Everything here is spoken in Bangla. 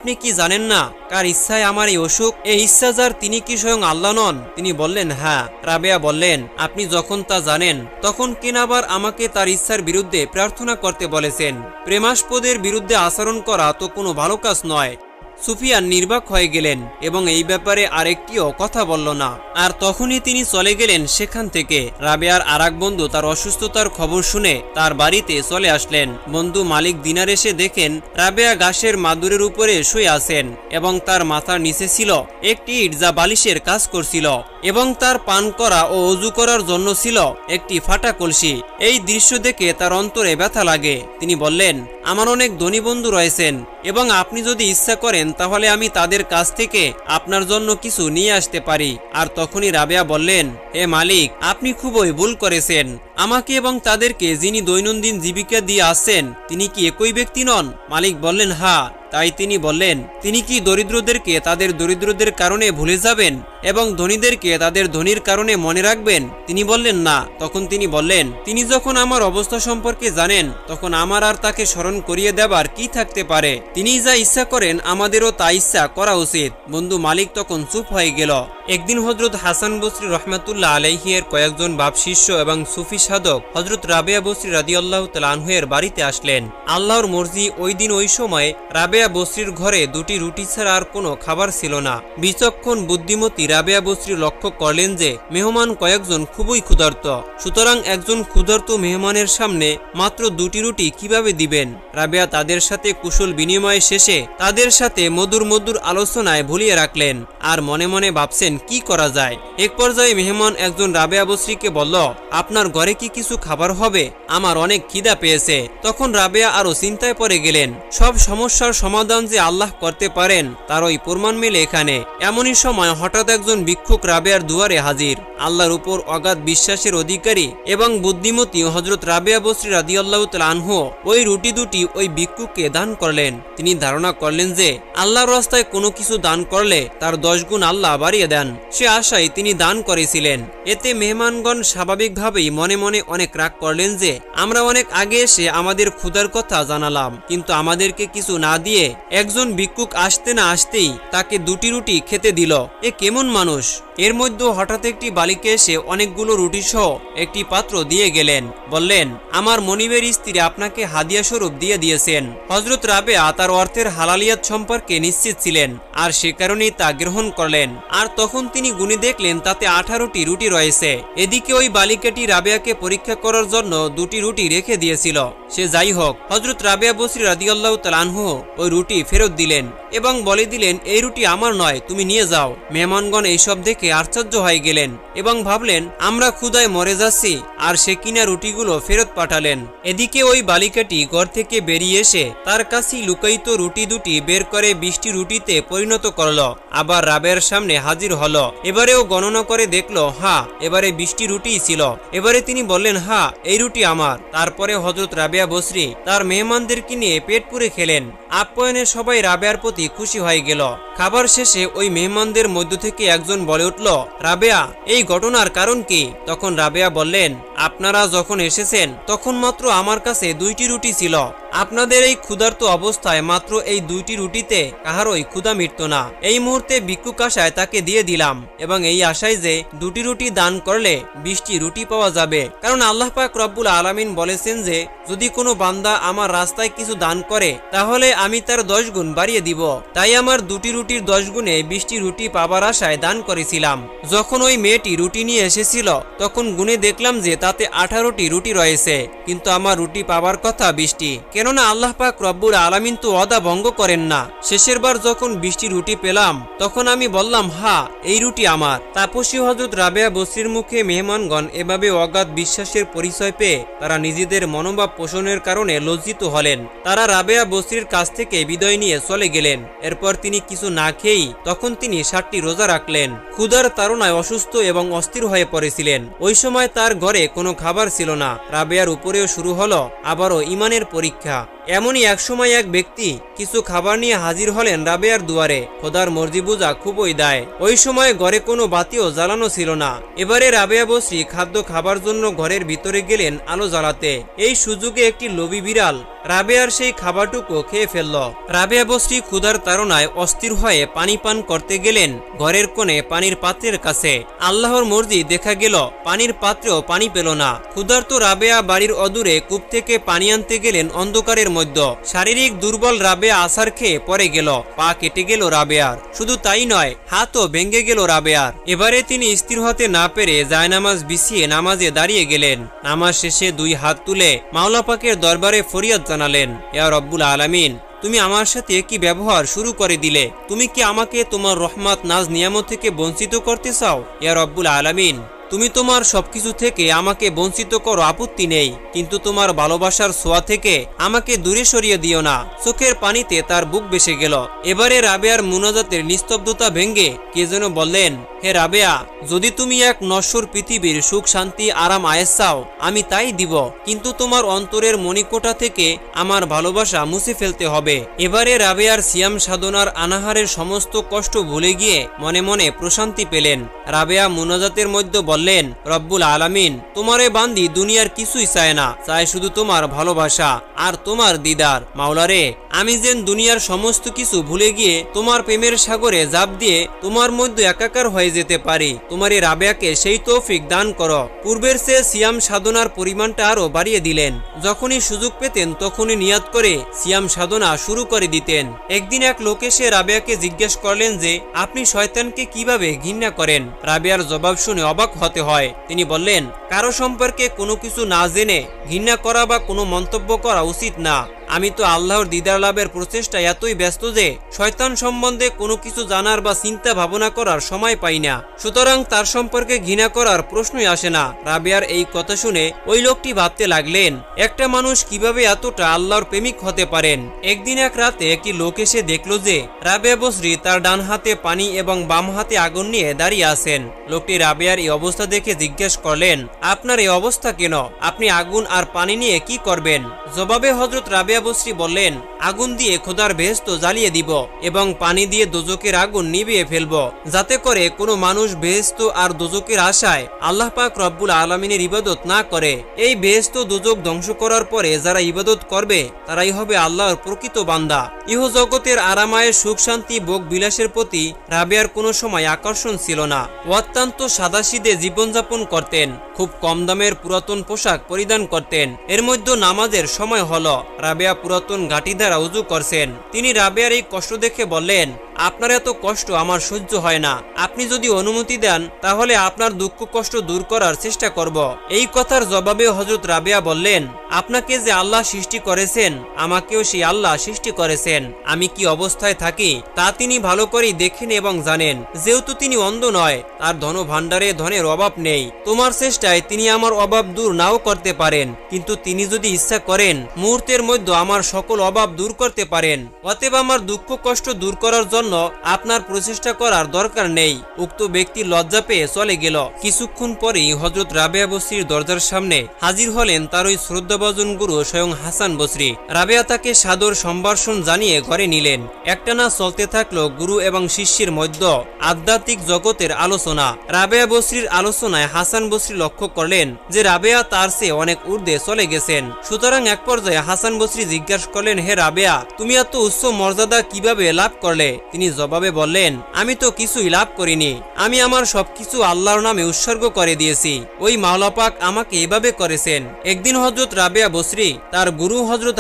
আপনি কি জানেন না কার ইচ্ছায় আমার এই অসুখ? এই ইচ্ছা যার তিনি কি স্বয়ং আল্লাহ নন? তিনি বললেন হ্যাঁ। রাবেয়া বললেন, আপনি যখন তা জানেন তখন কেন আবার আমাকে তার ইচ্ছার বিরুদ্ধে প্রার্থনা করতে বলেছেন? প্রেমাস্পদের বিরুদ্ধে আচরণ করা তো কোনো ভালো কাজ নয়। সুফিয়ান নির্বাক হয়ে গেলেন এবং এই ব্যাপারে আরেকটিও কথা বলল না। আর তখনই তিনি চলে গেলেন সেখান থেকে। রাবেয়ার আরেক বন্ধু তার অসুস্থতার খবর শুনে তার বাড়িতে চলে আসলেন। বন্ধু মালিক দিনার এসে দেখেন রাবেয়া ঘাসের মাদুরের উপরে শুয়ে আছেন এবং তার মাথার নিচে ছিল একটি ইট যা বালিশের কাজ করছিল এবং তার পান করা ও অজু করার জন্য ছিল একটি ফাটা কলসি। এই দৃশ্য দেখে তার অন্তরে ব্যথা লাগে। তিনি বললেন, আমার অনেক ধনী বন্ধু রয়েছেন এবং আপনি যদি ইচ্ছা করেন তাহলে আমি তাদের কাছ থেকে আপনার জন্য কিছু নিয়ে আসতে পারি। আর তখনই রাবেয়া বললেন, হে মালিক, আপনি খুবই ভুল করেছেন। আমাকে এবং তাদেরকে যিনি দৈনন্দিন জীবিকা দিয়ে আসছেন তিনি কি একই ব্যক্তি নন? মালিক বললেন, হ্যাঁ। তাই তিনি বললেন, তিনি কি দরিদ্রদেরকে তাদের দরিদ্রদের কারণে ভুলে যাবেন এবং ধনীদেরকে তাদের ধনীর কারণে মনে রাখবেন? তিনি বললেন, না। তখন তিনি বললেন, তিনি যখন আমার অবস্থা সম্পর্কে জানেন তখন আমার আর তাকে স্মরণ করিয়ে দেবার কি থাকতে পারে? তিনি যা ইচ্ছা করেন আমাদেরও তা ইচ্ছা করা উচিত। বন্ধু মালিক তখন চুপ হয়ে গেল। একদিন হযরত হাসান বসরি রহমাতুল্লাহ আলাইহি এর কয়েকজন বাপ শিষ্য এবং সুফি সাধক হযরত রাবেয়া বসরি রাদিয়াল্লাহু তাআলা আনহু এর বাড়িতে আসলেন। আল্লাহর মর্জি ওই দিন ওই সময় রাবেয়া বসরির ঘরে দুটি রুটি ছাড়া আর কোনো খাবার ছিল না। বিচক্ষণ বুদ্ধিমতী রাবেয়া বসরি লক্ষ্য করলেন যে মেহমান কয়েকজন খুবই ক্ষুধার্ত, সুতরাং একজন ক্ষুধার্ত মেহমানের সামনে মাত্র দুটি রুটি কিভাবে দিবেন? রাবেয়া তাদের সাথে কুশল বিনিময় শেষে তাদের সাথে মধুর মধুর আলোচনায় ভুলিয়ে রাখলেন আর মনে মনে ভাবছেন কি করা যায়। এক পর্যায়ে মেহমান একজন রাবেয়া বসরিকে বলল, আপনার ঘরে কি কিছু খাবার হবে? আমার অনেক খিদা পেয়েছে। তখন রাবেয়া আরো চিন্তায় পড়ে গেলেন। সব সমস্যার সমাধান যে আল্লাহ করতে পারেন তার ওই প্রমাণ মেলে এখানে। এমনই সময় হঠাৎ একজন ভিক্ষুক রাবেয়ার দুয়ারে হাজির। আল্লাহর উপর অগাধ বিশ্বাসের অধিকারী এবং বুদ্ধিমতী হযরত রাবেয়া বসরি রাদিয়াল্লাহু তাআলা আনহু ওই রুটি দুটি ওই ভিক্ষুককে দান করলেন। তিনি ধারণা করলেন যে আল্লাহর রাস্তায় কোনো কিছু দান করলে তার 10 গুণ আল্লাহ বাড়িয়ে দেন। সে আশায় তিনি দান করেছিলেন। এতে মেহমানগণ স্বাভাবিকভাবেই মনে মনে অনেক রাগ করলেন যে আমরা অনেক আগে এসে আমাদের ক্ষুধার কথা জানালাম, কিন্তু আমাদেরকে কিছু না দিয়ে একজন ভিক্ষুক আসতে না আসতেই তাকে দুটি রুটি খেতে দিল। এ কেমন মানুষ? এর মধ্যে হঠাৎ একটি বালিকা এসে অনেকগুলো রুটি সহ একটি পাত্র দিয়ে গেলেন। বললেন, আমার মনিবের স্ত্রী আপনাকে হাদিয়া স্বরূপ দিয়ে দিয়েছেন। হযরত রাবেয়া তার অর্থের হালালিয়াত সম্পর্কে নিশ্চিত ছিলেন আর সে কারণেই তা গ্রহণ করলেন। আর তখন তিনি গুনে দেখলেন তাতে 18টি রুটি রয়েছে। এদিকে ওই বালিকাটি রাবেয়াকে পরীক্ষা করার জন্য দুটি রুটি রেখে দিয়েছিল। সে যাই হোক, হযরত রাবেয়া বসরি রাদিয়াল্লাহু তাআলা আনহু ওই রুটি ফেরত দিলেন এবং বলে দিলেন, এই রুটি আমার নয়, তুমি নিয়ে যাও। মেহমানগণ এইসব দেখে আশ্চর্য হয়ে গেলেন এবং ভাবলেন আমরা ক্ষুধায় মরে যাচ্ছি, আর সে কিনা রুটিগুলো ফেরত পাঠালেন। এদিকে ওই বালিকাটি ঘর থেকে বেরিয়ে এসে তার কাছেই লুকায়িত রুটি দুটি বের করে 20টি রুটিতে পরিণত করল। আবার রাবেয়ার সামনে হাজির হলো। এবারেও গণনা করে দেখলো, হ্যাঁ, এবারে 20টি রুটিই ছিল। এবারে তিনি বললেন, হ্যাঁ, এই রুটি আমার। তারপরে হযরত রাবেয়া বসরি তার মেহমানদেরকে নিয়ে পেট পুরে খেলেন। আপ্যায়নে সবাই রাবেয়ার প্রতি খুশি হয়ে গেল। খাবার শেষে ওই মেহমানদের মধ্য থেকে একজন বলে উঠল, রাবেয়া, এই ঘটনার কারণ কি? তখন রাবেয়া বললেন, আপনারা যখন এসেছেন তখন মাত্র আমার কাছে 2টি রুটি ছিল। আপনাদের এই ক্ষুধার্ত অবস্থায় মাত্র এই 2টি রুটিতে কাহারই ক্ষুধা মিটত না। এই মুহূর্তে ভিক্ষুক আশায় তাকে দিয়ে দিলাম এবং এই আশায় যে 2টি রুটি দান করলে 20টি রুটি পাওয়া যাবে। কারণ আল্লাহ পাক রব্বুল আলামিন বলেছেন যে যদি কোনো বান্দা আমার রাস্তায় কিছু দান করে তাহলে আমি তার 10 গুণ বাড়িয়ে দিব। তাই আমার 2টি রুটির 10 গুণে 20টি রুটি পাবার আশায় দান করেছিলাম। যখন ওই মেয়েটি রুটি নিয়ে এসেছিল তখন গুনে দেখলাম যে তাতে 18টি রুটি রয়েছে, কিন্তু আমার রুটি পাবার কথা 20টি। কেননা আল্লাহ পাক রব্বুল আলামিন তো ওয়াদা ভঙ্গ করেন না। শেষের বার যখন 20টি রুটি পেলাম তখন আমি বললাম, হ্যাঁ, এই রুটি আমার। তাপসী হযরত রাবেয়া বসরির মুখে মেহমানগণ এভাবে অগাধ বিশ্বাসের পরিচয় পেয়ে তারা নিজেদের মনোভাব পোষণের কারণে লজ্জিত হলেন। তারা রাবেয়া বসরির কাছ থেকে বিদায় নিয়ে চলে গেলেন। এরপর তিনি কিছু না খেয়েই তখন তিনি 7টি রোজা রাখলেন। ক্ষুধার তাড়নায় অসুস্থ এবং অস্থির হয়ে পড়েছিলেন। ওই সময় তার ঘরে কোনো খাবার ছিল না। রাবেয়ার উপরেও শুরু হলো আবারও ইমানের পরীক্ষা। এমনই এক সময় এক ব্যক্তি কিছু খাবার নিয়ে হাজির হলেন রাবেয়ার দুয়ারে। খোদার মর্জি বুঝা খুবই দায়। ওই সময় ঘরে কোনো বাতিও জ্বালানো ছিল না। এবারে রাবেয়া বসরি খাদ্য খাবার জন্য ঘরের ভিতরে গেলেন আলো জ্বালাতে। এই সুযোগে একটি লোভী বিড়াল রাবেয়ার সেই খাবারটুকু খেয়ে ফেলল। রাবেয়া বসরি ক্ষুধার তাড়নায় অস্থির হয়ে পানি পান করতে গেলেন ঘরের কোণে পানির পাত্রের কাছে। আল্লাহর মর্জি, দেখা গেল পানির পাত্রেও পানি পেল না। ক্ষুধার্ত রাবেয়া বাড়ির অদূরে কূপ থেকে পানি আনতে গেলেন অন্ধকারের মধ্যে। শারীরিক দুর্বল রাবেয়া আছার খেয়ে পড়ে গেল, পা কেটে গেল রাবেয়ার। শুধু তাই নয়, হাতও ভেঙে গেল রাবেয়ার। এবারে তিনি স্থির হতে না পেরে জায়নামাজ বিছিয়ে নামাজে দাঁড়িয়ে গেলেন। নামাজ শেষে দুই হাত তুলে মাওলা পাকের দরবারে ফরিয়াদ জানালেন, ইয়া রব্বুল আলামিন, তুমি আমার সাথে কি ব্যবহার শুরু করে দিলে? তুমি কি আমাকে তোমার রহমত নাজ নিয়ামত থেকে বঞ্চিত করতে চাও? ইয়া রব্বুল আলামিন, তুমি তোমার সবকিছু থেকে আমাকে বঞ্চিত করো, আপত্তি নেই, কিন্তু তোমার ভালোবাসার ছোঁয়া থেকে আমাকে দূরে সরিয়ে দিও না। চোখের পানিতে তার বুক বেসে গেল। এবারে রাবেয়ার মুনাজাতের নিস্তব্ধতা ভেঙ্গে কে যেন বললেন, হে রাবেয়া, যদি তুমি এক নশ্বর পৃথিবীর সুখ শান্তি আরাম আয়েশ চাও, আমি তাই দিব, কিন্তু তোমার অন্তরের মণিকোঠা থেকে আমার ভালোবাসা মুছে ফেলতে হবে। এবারে রাবেয়ার সিয়াম সাধনার আনাহারের সমস্ত কষ্ট ভুলে গিয়ে মনে মনে প্রশান্তি পেলেন। রাবেয়া মুনাজাতের মধ্যে বললেন, রব্বুল আলামিন, তোমারে বান্দি দুনিয়ার কিছুই চায় না, চায় শুধু তোমার ভালোবাসা আর তোমার দিদার। মাওলারে, আমি যেন দুনিয়ার সমস্ত কিছু ভুলে গিয়ে তোমার প্রেমের সাগরে জাপ দিয়ে তোমার মধ্যে একাকার হয়ে যেতে পারি। তোমার এই রাবেয়াকে সেই তৌফিক দান করো। পূর্বের চেয়ে সিয়াম সাধনার পরিমাণটা আরো বাড়িয়ে দিলেন। যখনই সুযোগ পেতেন তখনই নিয়াত করে সিয়াম সাধনা শুরু করে দিতেন। একদিন এক লোক এসে রাবেয়াকে জিজ্ঞেস করলেন যে, আপনি শয়তানকে কিভাবে ঘৃণা করেন? রাবেয়ার জবাব শুনে অবাক হতে হয়। তিনি বললেন, কারো সম্পর্কে কোনো কিছু না জেনে ঘৃণা করা বা কোনো মন্তব্য করা উচিত না। আমি তো আল্লাহর দিদার লাভের প্রচেষ্টায় এতই ব্যস্ত যে শয়তান সম্বন্ধে কোনো কিছু জানার বা চিন্তা ভাবনা করার সময় পাই না। সুতরাং তার সম্পর্কে ঘৃণা করার প্রশ্নই আসে না। রাবেয়ার এই কথা শুনে ওই লোকটি ভাবতে লাগলেন, একটা মানুষ কিভাবে এতটা আল্লাহর প্রেমিক হতে পারেন। একদিন এক রাতে একটি লোক এসে দেখল যে রাবেয়া বসরি তার ডান হাতে পানি এবং বাম হাতে আগুন নিয়ে দাঁড়িয়ে আছেন। লোকটি রাবেয়ার এই অবস্থা দেখে জিজ্ঞেস করলেন, আপনার এই অবস্থা কেন? আপনি আগুন আর পানি নিয়ে কি করবেন? জবাবে হযরত রাবেয়া বসরি বললেন, আগুন দিয়ে খোদার বেহেশত জ্বালিয়ে দিব এবং পানি দিয়ে দোজকের আগুন নিভিয়ে ফেলব, যাতে করে কোনো মানুষ বেহেশত আর দোজকের আশায় আল্লাহ পাক রব্বুল আলামিনের ইবাদত না করে। এই বেহেশত দোজক ধ্বংস করার পরে যারা ইবাদত করবে তারাই হবে আল্লাহর প্রকৃত বান্দা। ইহ জগতের আরামায়ের সুখ শান্তি ভোগ বিলাসের প্রতি রাবেয়ার কোনো সময় আকর্ষণ ছিল না। অত্যন্ত সাদাসিধে জীবনযাপন করতেন। খুব কম দামের পুরাতন পোশাক পরিধান করতেন। এর মধ্যে নামাজের সময় হলো। রাবেয়া পুরাতন ঘাটি দ্বারা উজু করছেন। তিনি রাবেয়ার এই কষ্ট দেখে বললেন, আপনার এত কষ্ট আমার সহ্য হয় না। আপনি যদি অনুমতি দেন তাহলে আপনার দুঃখ কষ্ট দূর করার চেষ্টা করব। এই কথার জবাবে হযরত রাবেয়া বললেন, আপনাকে যে আল্লাহ সৃষ্টি করেছেন আমাকেও সেই আল্লাহ সৃষ্টি করেছেন। আমি কি অবস্থায় থাকি তা তিনি ভালো করেই দেখেন এবং জানেন। যেহেতু তিনি অন্ধ নয়, তার ধন ভাণ্ডারে ধনের অভাব নেই। তোমার চেষ্টায় তিনি আমার অভাব দূর নাও করতে পারেন, কিন্তু তিনি যদি ইচ্ছা করেন মুহূর্তের মধ্যে আমার সকল অভাব দূর করতে পারেন। অতএব আমার দুঃখ কষ্ট দূর করার জন্য আপনার প্রচেষ্টা করার দরকার নেই। উক্ত ব্যক্তি লজ্জা পেয়ে চলে গেল। কিছুক্ষণ পরেই হযরত রাবেয়া বসরির দরজার সামনে হাজির হলেন তার ওই শ্রদ্ধাভাজন গুরু স্বয়ং হাসান বসরি। রাবেয়া তাকে সাদর সম্ভাষণ জানিয়ে ঘরে নিলেন। একটানা চলতে থাকলো গুরু এবং শিষ্যের মধ্যে আধ্যাত্মিক জগতের আলোচনা। রাবেয়া বসরির আলোচনায় হাসান বসরি লক্ষ্য করলেন যে রাবেয়া তার চেয়ে অনেক ঊর্ধ্বে চলে গেছেন। সুতরাং এক পর্যায়ে হাসান বসরি জিজ্ঞাসা করলেন, হে রাবেয়া, তুমি এত উচ্চ মর্যাদা কিভাবে লাভ করলে? তিনি জবাবে বললেন, আমি তো কিছুই লাভ করিনি। আমি আমার সবকিছু আল্লাহর নামে উৎসর্গ করে দিয়েছি। ওই মাওলা পাক আমাকে এভাবে করেছেন। একদিন হযরত রাবেয়া বসরি তার গুরু হযরত